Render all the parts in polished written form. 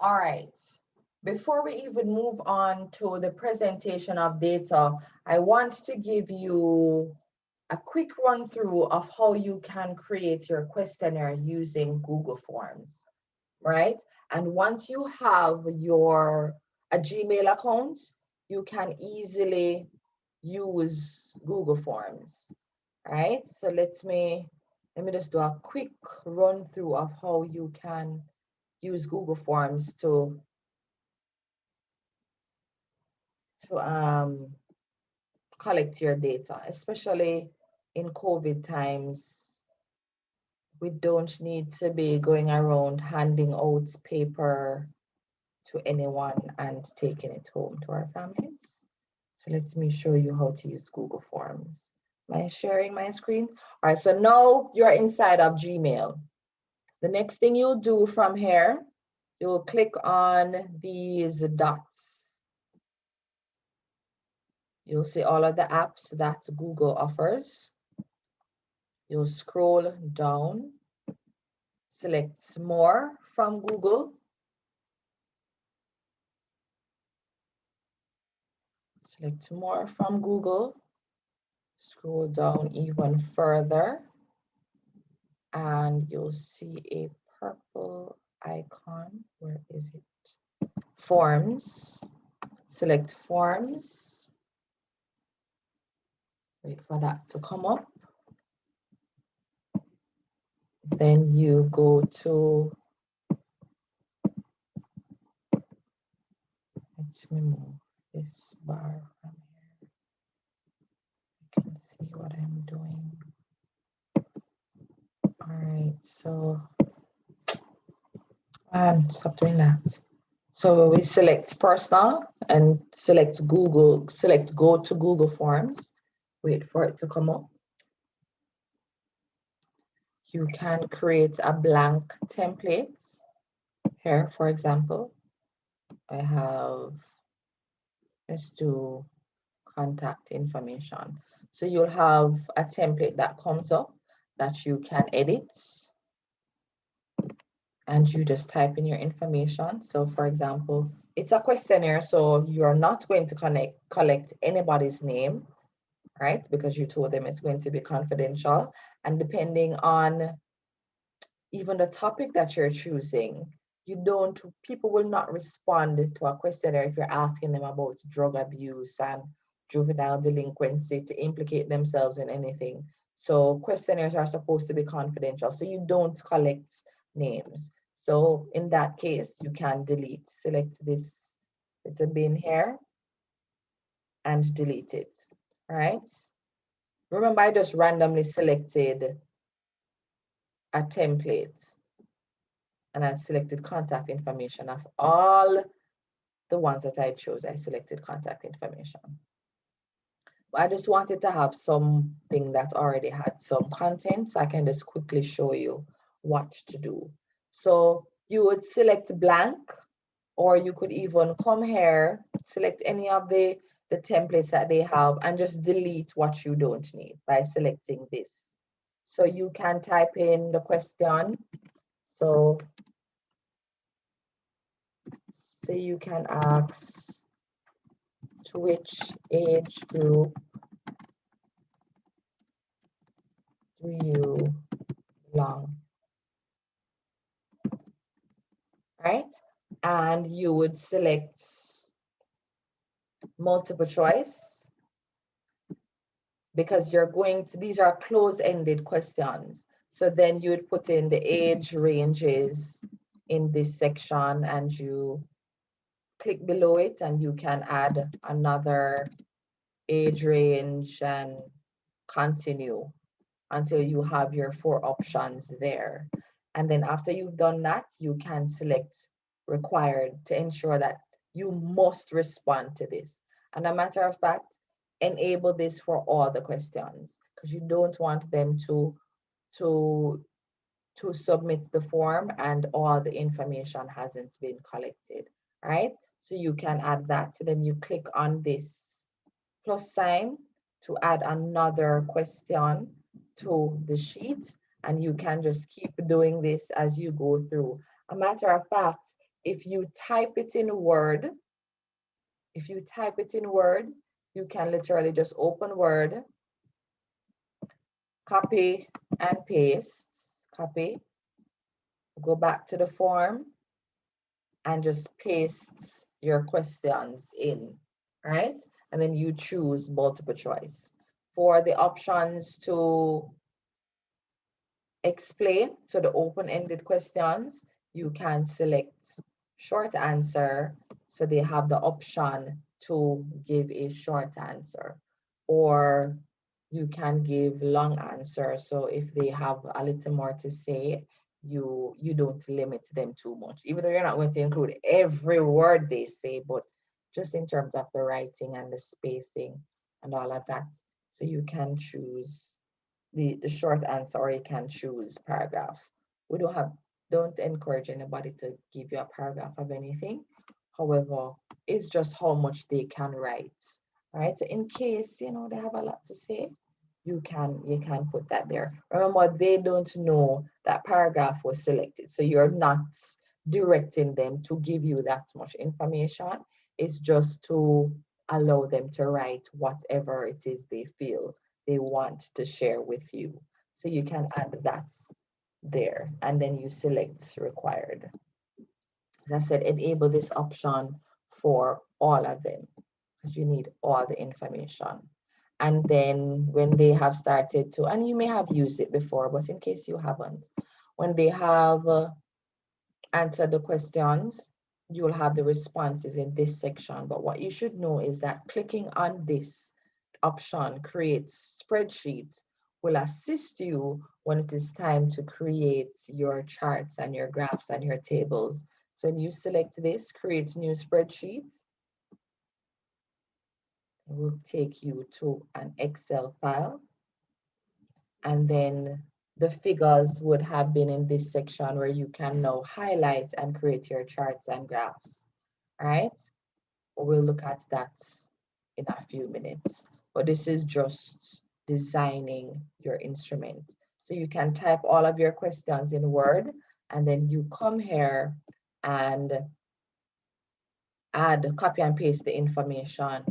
All right. Before we even move on to the presentation of data, I want to give you a quick run through of how you can create your questionnaire using Google Forms, right? And once you have a Gmail account, you can easily use Google Forms, right? So let me just do a quick run through of how you can use Google Forms to collect your data, especially in COVID times. We don't need to be going around handing out paper to anyone and taking it home to our families. So let me show you how to use Google Forms. Am I sharing my screen? All right, so now you're inside of Gmail. The next thing you'll do from here, you'll click on these dots. You'll see all of the apps that Google offers. You'll scroll down, select more from Google. Select more from Google. Scroll down even further and you'll see a purple icon. Where is it? Forms. Select Forms. Wait for that to come up. Then you go to, let me move this bar from here. You can see what I'm doing. All right, so stop doing that. So we select personal and select Google, select go to Google Forms. Wait for it to come up. You can create a blank template. Here, for example, I have, let's do contact information. So you'll have a template that comes up that you can edit. And you just type in your information. So for example, it's a questionnaire, so you're not going to collect anybody's name, right? Because you told them it's going to be confidential. And depending on even the topic that you're choosing, people will not respond to a questionnaire if you're asking them about drug abuse and juvenile delinquency to implicate themselves in anything. So questionnaires are supposed to be confidential, so you don't collect names. So in that case, you can delete, select this, it's a bin here, and delete it, right? Remember, I just randomly selected a template and I selected contact information. Of all the ones that I chose, I selected contact information. But I just wanted to have something that already had some content, so I can just quickly show you what to do. So you would select blank, or you could even come here, select any of the templates that they have and just delete what you don't need by selecting this. So you can type in the question. So say you can ask, to which age group do you belong? Right? And you would select multiple choice because these are close-ended questions. So then you would put in the age ranges in this section and you click below it and you can add another age range and continue until you have your 4 options there. And then after you've done that, you can select required to ensure that you must respond to this. And a matter of fact, enable this for all the questions because you don't want them to submit the form and all the information hasn't been collected, right? So you can add that. So then you click on this plus sign to add another question to the sheet, and you can just keep doing this as you go through. A matter of fact, if you type it in Word, you can literally just open Word, copy and paste, copy, go back to the form, and just paste your questions in, right? And then you choose multiple choice. For the options to explain, so the open-ended questions, you can select short answer, so they have the option to give a short answer, or you can give long answer, so if they have a little more to say, you don't limit them too much, even though you're not going to include every word they say, but just in terms of the writing and the spacing and all of that. So you can choose the short answer, or you can choose paragraph. We don't encourage anybody to give you a paragraph of anything. However, it's just how much they can write, right? So in case, they have a lot to say, you can put that there. Remember, they don't know that paragraph was selected, so you're not directing them to give you that much information. It's just to allow them to write whatever it is they feel they want to share with you. So you can add that there, and then you select required. As I said, enable this option for all of them, because you need all the information. And then when they have started to, and you may have used it before, but in case you haven't, when they have answered the questions, you will have the responses in this section. But what you should know is that clicking on this option, create spreadsheet, will assist you when it is time to create your charts and your graphs and your tables. So when you select this, create new spreadsheets, it will take you to an Excel file. And then the figures would have been in this section where you can now highlight and create your charts and graphs, right? We'll look at that in a few minutes. But this is just designing your instrument. So you can type all of your questions in Word, and then you come here and add, copy and paste the information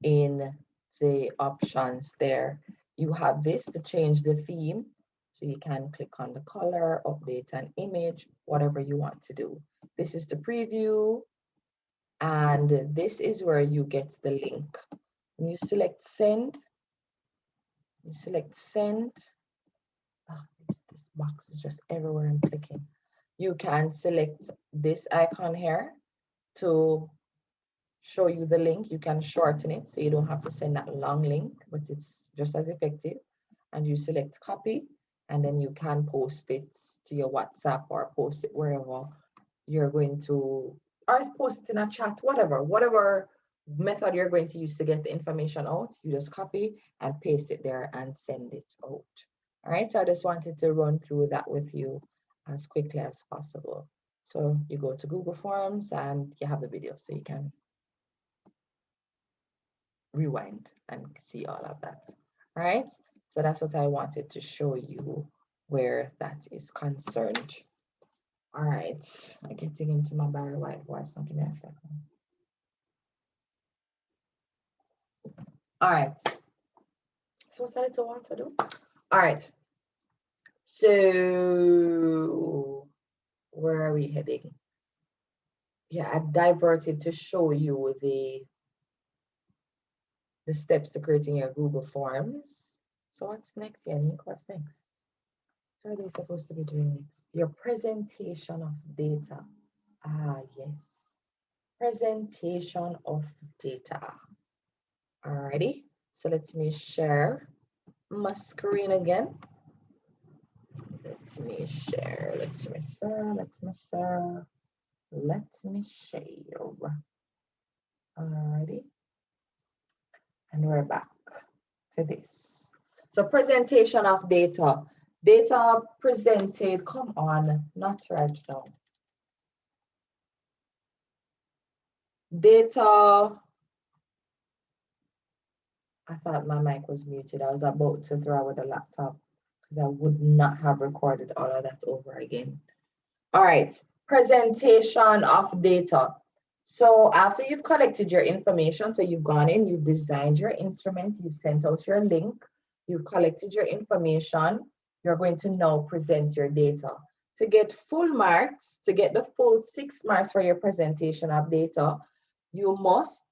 in the options there. You have this to change the theme. So you can click on the color, update an image, whatever you want to do. This is the preview, and this is where you get the link. When you select send, Oh, this box is just everywhere I'm clicking. You can select this icon here to show you the link. You can shorten it so you don't have to send that long link, but it's just as effective. And you select copy, and then you can post it to your WhatsApp or post it wherever you're going to, or post it in a chat, whatever method you're going to use to get the information out. You just copy and paste it there and send it out. All right, so I just wanted to run through that with you as quickly as possible. So you go to Google Forms and you have the video, so you can rewind and see all of that. All right, so that's what I wanted to show you where that is concerned. All right, I'm getting into my Barry White voice. Don't give me a second. All right, so what's that little water do? All right, so where are we heading? Yeah, I diverted to show you the steps to creating your Google Forms. So what's next, Yannick? What's next? What are they supposed to be doing next? Your presentation of data. Ah, yes. Presentation of data. Alrighty. So let me share my screen again. Let me share. Alrighty. And we're back to this. So presentation of data. Data presented, come on, not right now. Data, I thought my mic was muted. I was about to throw away the laptop because I would not have recorded all of that over again. All right, Presentation of data. So after you've collected your information, so you've gone in, you've designed your instrument, you've sent out your link, you've collected your information, you're going to now present your data. To get full marks, to get the full 6 marks for your presentation of data, you must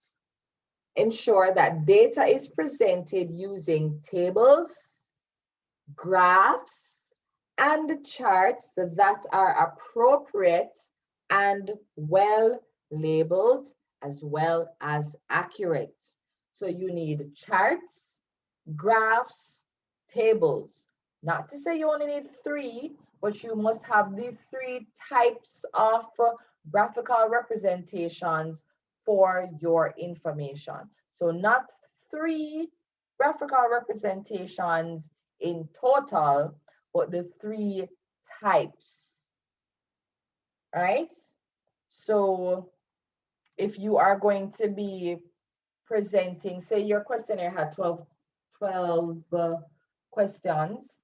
ensure that data is presented using tables, graphs, and charts that are appropriate and well labeled as well as accurate. So you need charts, graphs, tables. Not to say you only need 3, but you must have these 3 types of graphical representations for your information. So not 3 graphical representations in total, but the 3 types, right? So if you are going to be presenting, say your questionnaire had 12 questions,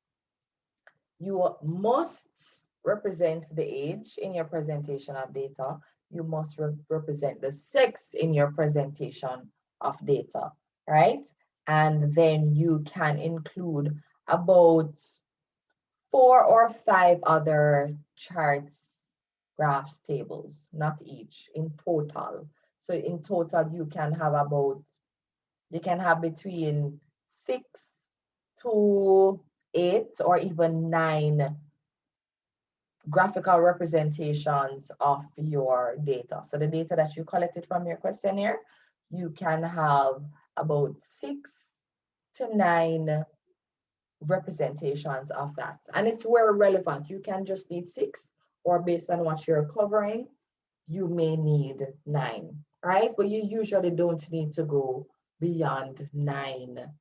you must represent the age in your presentation of data. You must represent the sex in your presentation of data, right? And then you can include about 4 or 5 other charts, graphs, tables, not each, in total. So in total, you can have between 6 to 8 or even 9 graphical representations of your data. So the data that you collected from your questionnaire, you can have about 6 to 9 representations of that. And it's where relevant. You can just need 6, or based on what you're covering, you may need 9, right? But you usually don't need to go beyond 9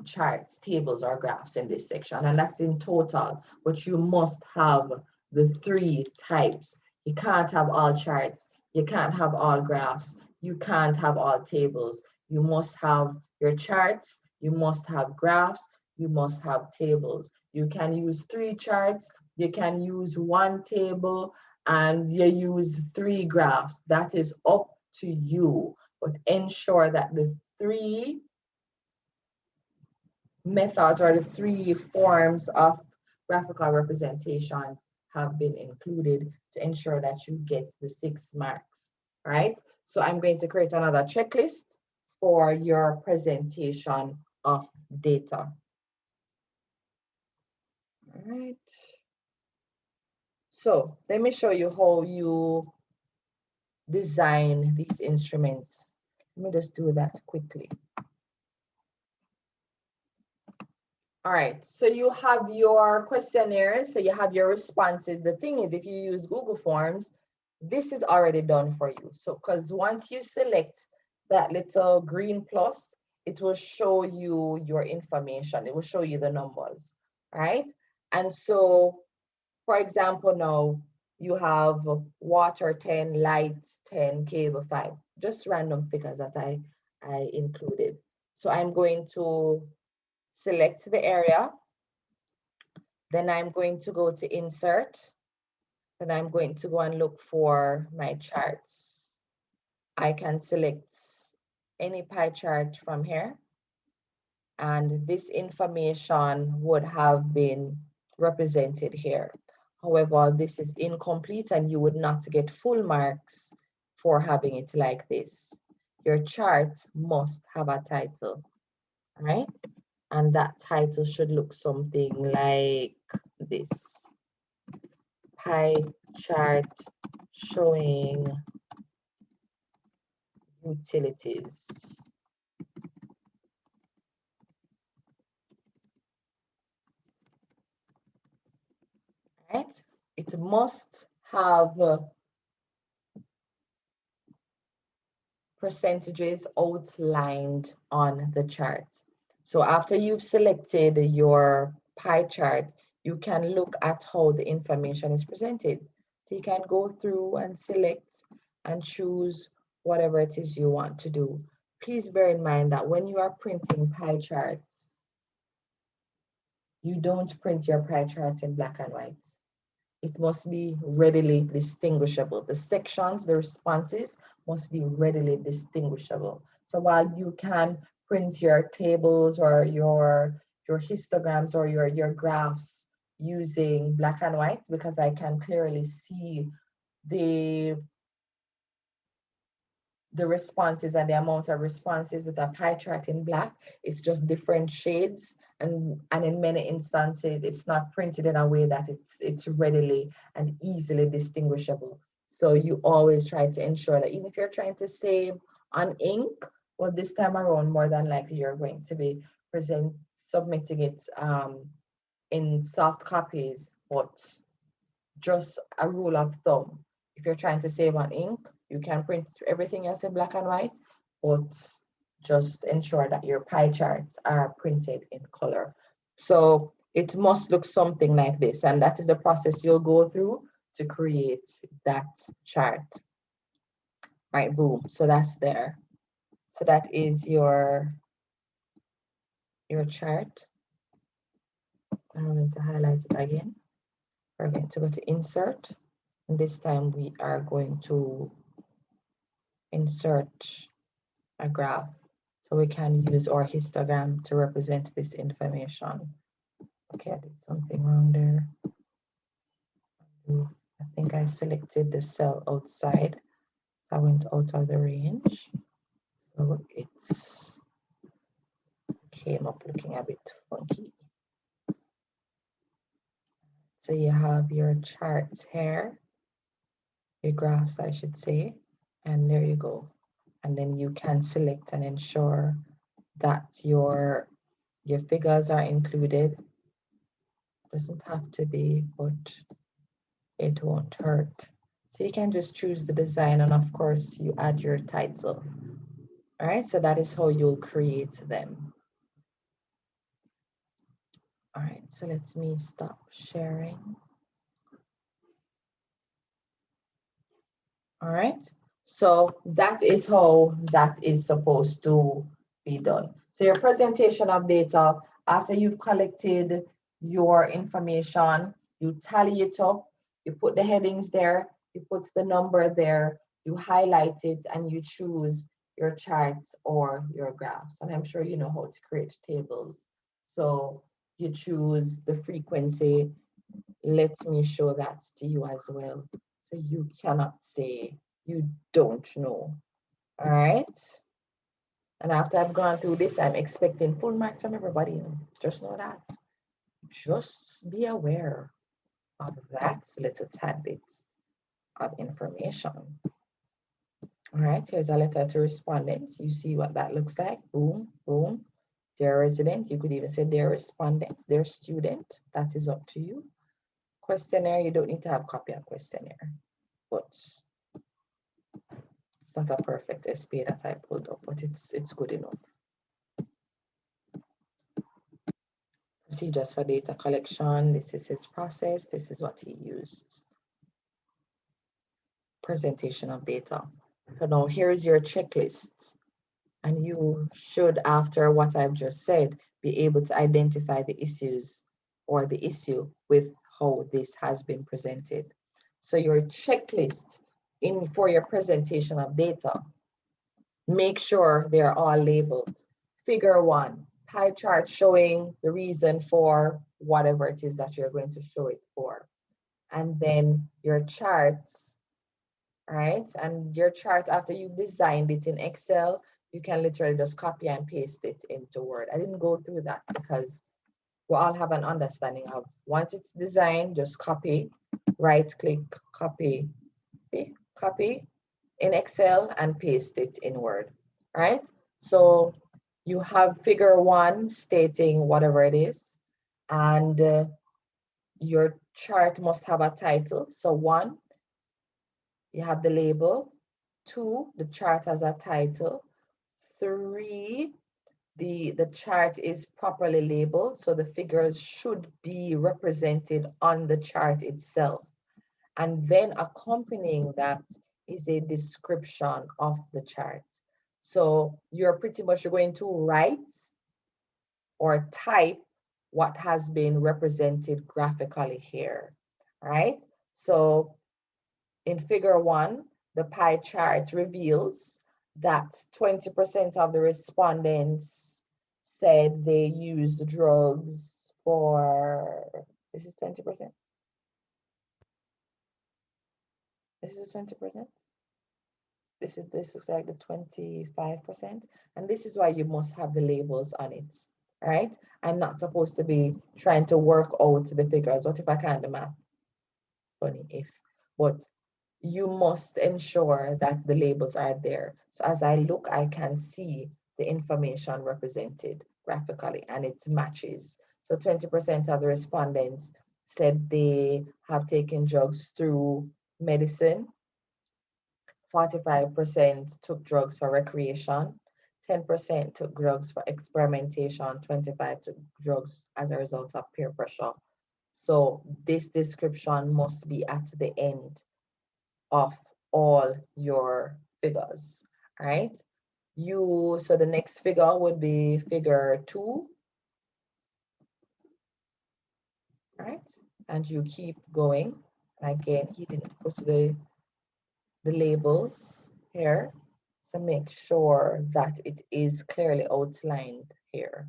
charts, tables, or graphs in this section, and that's in total. But you must have the 3 types. You can't have all charts, you can't have all graphs, you can't have all tables. You must have your charts, you must have graphs, you must have tables. You can use 3 charts, you can use 1 table, and you use 3 graphs. That is up to you, but ensure that the 3 methods or the 3 forms of graphical representations have been included to ensure that you get the 6 marks, right? So I'm going to create another checklist for your presentation of data. All right. So let me show you how you design these instruments. Let me just do that quickly. All right, so you have your questionnaires, so you have your responses. The thing is, if you use Google Forms, this is already done for you. So, because once you select that little green plus, it will show you your information. It will show you the numbers, right? And so, for example, now you have water 10, light 10, cable 5, just random figures that I included. So I'm going to select the area, then I'm going to go to insert, then I'm going to go and look for my charts. I can select any pie chart from here, and this information would have been represented here. However, this is incomplete and you would not get full marks for having it like this. Your chart must have a title, right? And that title should look something like this. Pie chart showing utilities. Right? It must have percentages outlined on the chart. So after you've selected your pie chart, you can look at how the information is presented. So you can go through and select and choose whatever it is you want to do. Please bear in mind that when you are printing pie charts, you don't print your pie charts in black and white. it must be readily distinguishable. The sections, the responses must be readily distinguishable. So while you can print your tables or your histograms or your graphs using black and white, because I can clearly see the responses and the amount of responses with a pie chart in black. It's just different shades, and in many instances it's not printed in a way that it's readily and easily distinguishable. So you always try to ensure that even if you're trying to save on ink, well, this time around more than likely you're going to be submitting it in soft copies. But just a rule of thumb, if you're trying to save on ink, you can print everything else in black and white, but just ensure that your pie charts are printed in color. So it must look something like this, and that is the process you'll go through to create that chart. Right, boom, so that's there. So that is your chart. I'm going to highlight it again. We're going to go to insert, and this time we are going to insert a graph. So we can use our histogram to represent this information. Okay, I did something wrong there. I think I selected the cell outside. I went out of the range. So it's came up looking a bit funky. So you have your charts here, your graphs, I should say, and there you go. And then you can select and ensure that your figures are included. Doesn't have to be, but it won't hurt. So you can just choose the design, and of course you add your title. All right, so that is how you'll create them. All right, so let me stop sharing. All right, so that is how that is supposed to be done. So your presentation of data, after you've collected your information, you tally it up, you put the headings there, you put the number there, you highlight it, and you choose your charts or your graphs. And I'm sure you know how to create tables. So you choose the frequency. Let me show that to you as well. So you cannot say you don't know. All right. And after I've gone through this, I'm expecting full marks from everybody. Just know that. Just be aware of that little tad bit of information. All right, here's a letter to respondents. You see what that looks like. Boom, boom. Dear resident, you could even say dear respondent, dear student. That is up to you. Questionnaire, you don't need to have copy of questionnaire, but it's not a perfect SPA that I pulled up, but it's good enough. Procedures for data collection. This is his process. This is what he used. Presentation of data. So now here's your checklist. And you should, after what I've just said, be able to identify the issues or the issue with how this has been presented. So your checklist for your presentation of data, make sure they're all labeled. Figure 1, pie chart showing the reason for whatever it is that you're going to show it for. And then your charts, right? And your chart, after you've designed it in Excel, you can literally just copy and paste it into Word. I didn't go through that because we all have an understanding of once it's designed, just copy, right click, copy, see, copy in Excel and paste it in Word, right? So you have figure 1 stating whatever it is, and your chart must have a title. So 1, you have the label. 2, the chart has a title. 3, the chart is properly labeled, so the figures should be represented on the chart itself. And then accompanying that is a description of the chart. So you're pretty much going to write or type what has been represented graphically here, right? So in figure 1, the pie chart reveals that 20% of the respondents said they used drugs for, this is 20%? This is 20%? This looks like the 25%. And this is why you must have the labels on it, right? I'm not supposed to be trying to work out the figures. What if I can't do math? Funny if, but you must ensure that the labels are there. So as I look, I can see the information represented graphically and it matches. So 20% of the respondents said they have taken drugs through medicine. 45% took drugs for recreation. 10% took drugs for experimentation. 25% took drugs as a result of peer pressure. So this description must be at the end of all your figures, right? So the next figure would be figure 2, right? And you keep going. Again, he didn't put the labels here, so make sure that it is clearly outlined here,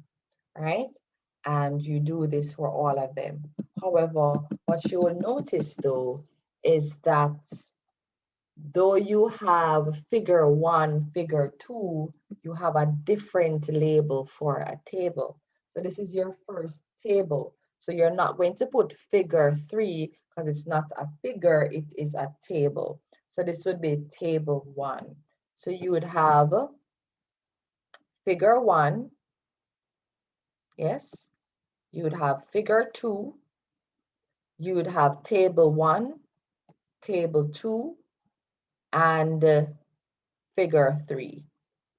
right? And you do this for all of them. However, what you will notice though is that though you have figure 1, figure 2, you have a different label for a table. So this is your first table. So you're not going to put figure 3 because it's not a figure, it is a table. So this would be table 1. So you would have figure 1, yes. You would have figure 2. You would have table 1, table 2, and figure 3,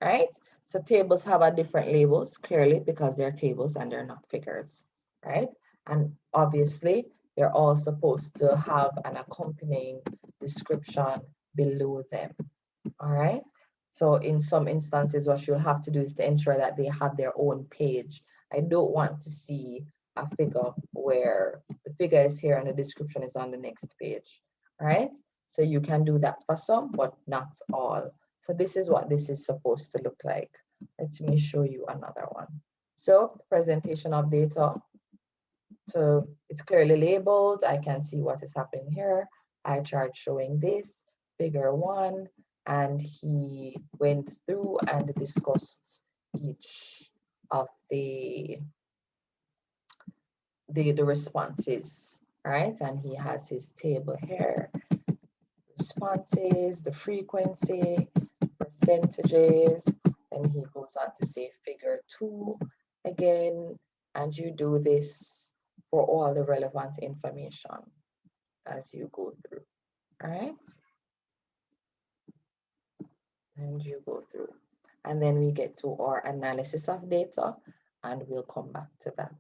right? So tables have a different labels, clearly, because they're tables and they're not figures, right? And obviously, they're all supposed to have an accompanying description below them, all right? So in some instances, what you'll have to do is to ensure that they have their own page. I don't want to see a figure where the figure is here and the description is on the next page, all right? So you can do that for some, but not all. So this is what this is supposed to look like. Let me show you another one. So presentation of data. So it's clearly labeled. I can see what is happening here. Eye chart showing this, figure 1, and he went through and discussed each of the responses, right? And he has his table here. Responses, the frequency, percentages, and he goes on to say figure 2 again, and you do this for all the relevant information as you go through, all right? And you go through. And then we get to our analysis of data, and we'll come back to that.